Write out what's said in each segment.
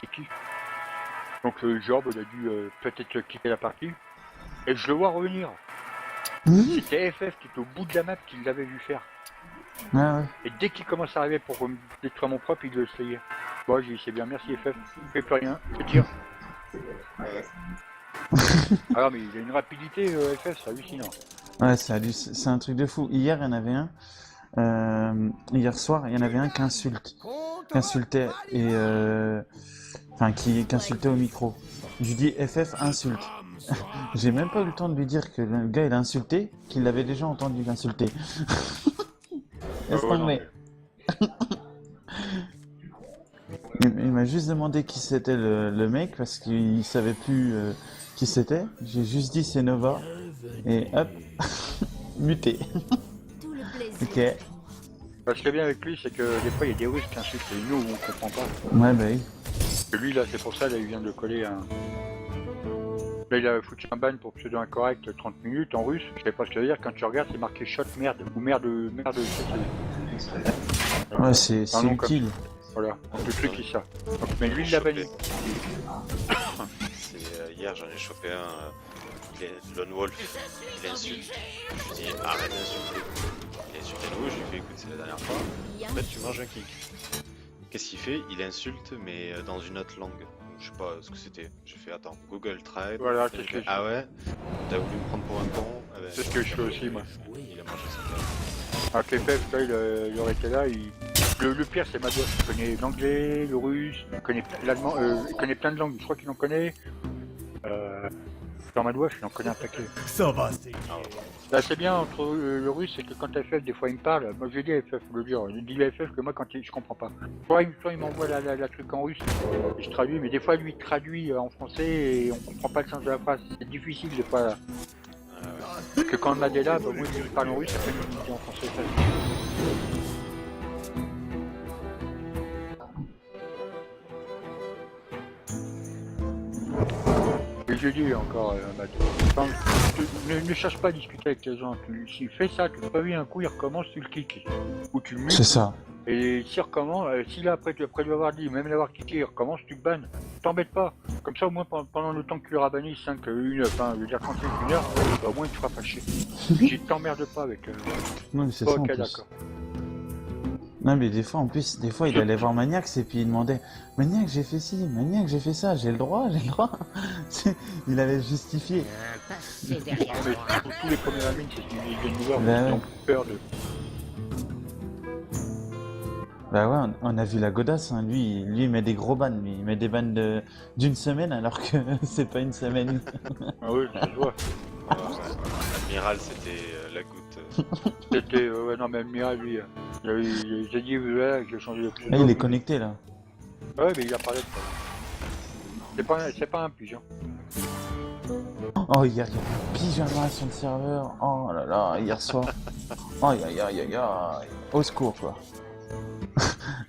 c'est qui. Donc le job, il a dû peut-être quitter la partie. Et je le vois revenir. C'était FF qui était au bout de la map qui l'avait vu faire. Ah ouais. Et dès qu'il commence à arriver pour me détruire mon propre, il le essayait. Bon, j'ai dit c'est bien, merci FF, je fais plus rien, je tire. Alors mais il a une rapidité FF, c'est hallucinant. Ouais, c'est un truc de fou. Hier, il y en avait un. Hier soir, il y en avait un qui insultait et enfin qui insultait au micro. Je lui dis FF insulte. J'ai même pas eu le temps de lui dire que le gars il a insulté, qu'il l'avait déjà entendu insulter. Laisse tomber. Il m'a juste demandé qui c'était le mec parce qu'il savait plus qui c'était. J'ai juste dit c'est Nova et hop, muté. Ok. Ce qui est bien avec lui, c'est que des fois il y a des Russes qui insultent et nous on comprend pas. Ouais bah oui. Et lui là, c'est pour ça, là il vient de coller un... Là il a foutu un ban pour pseudo incorrect 30 minutes en russe. Je sais pas ce que ça veut dire, quand tu regardes c'est marqué shot merde ou merde. Ouais c'est utile. Voilà, donc le truc il ça. Donc, mais lui il l'a banni. Hier j'en ai chopé un, il est Lone Wolf, il insulte. Je lui dis arrête d'insulter. Il insulte à nouveau, je lui fais écoute c'est la dernière fois. En fait tu manges un kick. Qu'est-ce qu'il fait? Il insulte mais dans une autre langue. Je sais pas ce que c'était. J'ai fait attends, Google Trade. Voilà, c'est ce que ah ouais? T'as voulu me prendre pour un con? Ah ben, c'est ce que je fais aussi moi. Il a mangé sa Ah FF, là il aurait été là, le pire c'est Madoff, il connaît l'anglais, le russe, il connaît l'allemand, il connaît plein de langues, je crois qu'il en connaît. Dans Madoff, il en connaît un paquet. Ça va, c'est... Là c'est bien entre le russe, c'est que quand FF des fois il me parle, moi je dis à FF, faut le dire, il dit à FF que moi quand je comprends pas. Soit il m'envoie la truc en russe, et je traduis, mais des fois lui il traduit en français et on comprend pas le sens de la phrase, c'est difficile des fois. Parce que quand on a des là, bah, moi je parle en russe, après il me dit en français. Et je dis encore, ne cherche pas à discuter avec les gens. S'il fait ça, tu peux lui un coup, il recommence, tu le kicks. Ou tu le mutes. C'est ça. Et s'il recommence, si là après lui avoir dit, même l'avoir kické, il recommence, tu le bannes. T'embêtes pas. Comme ça, au moins pendant le temps que tu l'auras banni, 5, 1, enfin, je veux dire, quand c'est 1 heure, bah, au moins il te fera pas chier. Tu t'emmerdes pas avec. Non, mais c'est ça. Ok, En plus. d'accord. Non, mais des fois, en plus, il allait voir Maniax et puis il demandait Maniax, j'ai fait ci, Maniax, j'ai fait ça, j'ai le droit. Il allait justifier. Mais tous les premiers amines, c'est qu'ils viennent nous voir, Bah ils ouais. ont peur de. Bah ouais, on a vu la godasse, hein. Lui, il met des gros bans, lui. Il met des bans d'une semaine alors que c'est pas une semaine. Ah oui, ça se voit. Admiral c'était la goutte. C'était, ouais, non, mais Admiral, lui, j'ai dit, voilà, que j'ai changé de pseudo. Ah, il est connecté là. Ouais, mais il a parlé de ça. C'est pas un pigeon. Oh, hier, il y a un pyjama sur le serveur. Oh là là, hier soir. Aïe aïe aïe aïe aïe. Au secours, quoi.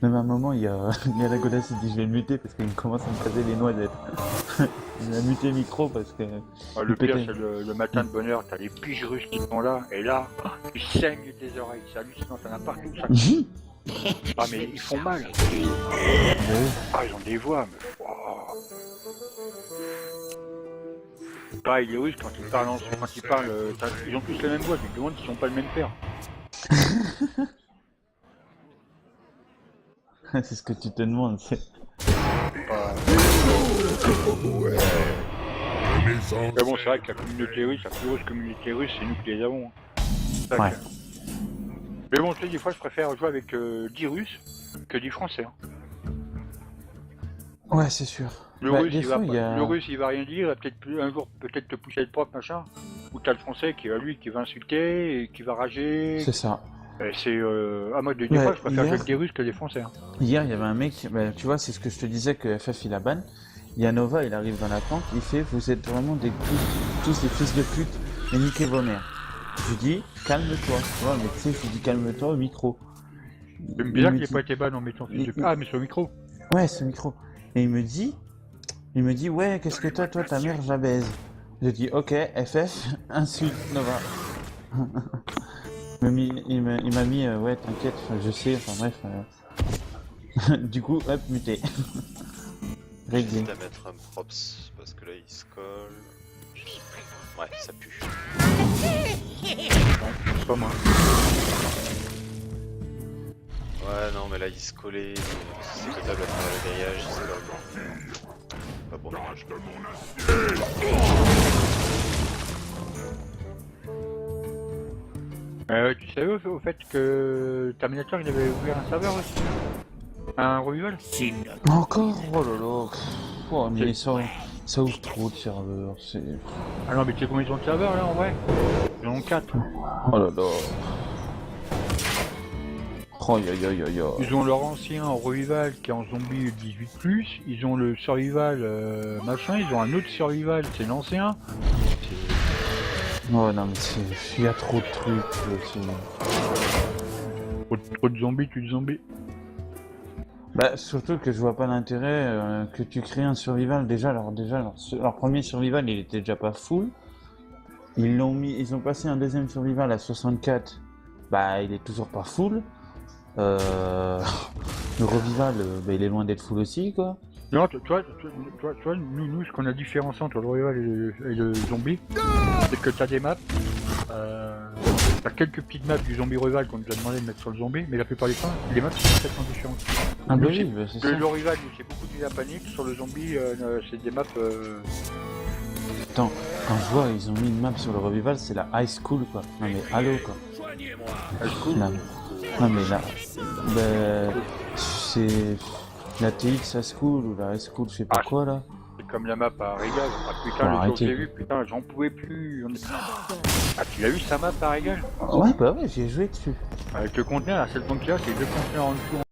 Même à un moment, il y a la godasse, il dit je vais le muter parce qu'il commence à me casser les noisettes. Il a muté le micro parce que. Ah, le pire, c'est le matin de bonheur, t'as les piges russes qui sont là, et là, tu saignes tes oreilles, c'est hallucinant, t'en as partout, ça. Ah, mais ils font mal. Ah, ils ont des voix, mais. Oh. Pareil, les Russes, quand ils parlent ils ont tous la même voix, tu te demandes s'ils sont pas le même père. C'est ce que tu te demandes. Mais bon, c'est vrai que la communauté russe, la plus grosse communauté russe, c'est nous qui les avons. Hein. Ouais. Mais bon, tu sais, des fois, je préfère jouer avec 10 Russes que 10 Français. Hein. Ouais, c'est sûr. Le, Bah, Russe, des il fois, va il y a... le Russe, il va rien dire, il va peut-être un jour peut-être te pousser le propre, machin. Ou t'as le Français qui va lui, qui va insulter, et qui va rager. C'est ça. C'est à mode de dire, Ouais, je préfère jouer avec des Russes que des Français. Hein. Hier, il y avait un mec, bah, tu vois, c'est ce que je te disais que FF il a ban. Il y a Nova, il arrive dans la tank, il fait vous êtes vraiment tous des fils de pute et niquez vos mères. Je lui dis calme-toi, tu vois, mais tu sais, je lui dis calme-toi au micro. C'est bizarre qu'il ait pas été ban en mettant fils de pute. Ah, mais sur le micro. Ouais, ce micro. Et il me dit ouais, qu'est-ce que toi, ta mère, je la baise. Je dis ok, FF, insulte Nova. Il m'a mis ouais, t'inquiète, je sais, enfin bref. Du coup, hop, muté. Réglé. J'hésite à mettre un props parce que là il se colle. Ouais, ça pue. Pas moi. Ouais, non, mais là il se collait. C'est cotable à travers le grillage, c'est pas bon. Pas bon ménage. Tu savais au fait que Terminator il avait ouvert un serveur aussi, un revival. Encore? Oh là là. Oh, mais ça ouvre trop de serveurs. C'est... Ah non mais tu sais combien ils ont de serveurs là en vrai? Ils en ont 4. Oh là là. Oh ya ya ya ya. Ils ont leur ancien en revival qui est en zombie 18+, ils ont le survival machin, ils ont un autre survival, c'est l'ancien. Oh non mais il y a trop de trucs. Trop de zombies, tu de zombies. Bah surtout que je vois pas l'intérêt que tu crées un survival. Déjà leur premier survival il était déjà pas full. Ils ont passé un deuxième survival à 64. Bah il est toujours pas full. Le revival bah, il est loin d'être full aussi quoi. Non, tu vois, nous, ce qu'on a différencié entre le revival et le zombie, c'est que t'as des maps, t'as quelques petites maps du zombie revival qu'on nous a demandé de mettre sur le zombie, mais la plupart du temps, les maps sont complètement différentes. Ah bah Nous, oui, bah, c'est ça. le revival, nous, c'est beaucoup de la panique, sur le zombie, c'est des maps... Attends, quand je vois ils ont mis une map sur le revival, c'est la high school quoi. Non mais allô quoi. Non mais là, bah, c'est la TX high school ou la high school, je sais pas quoi là. C'est comme la map à Regal. Ah putain, le jour que j'ai vu, putain, j'en pouvais plus. Ah, tu l'as vu sa map à Regal? Ouais bah ouais, j'ai joué dessus. Avec le conteneur, la seule banque qu'il y a, c'est 2 conteneurs en dessous.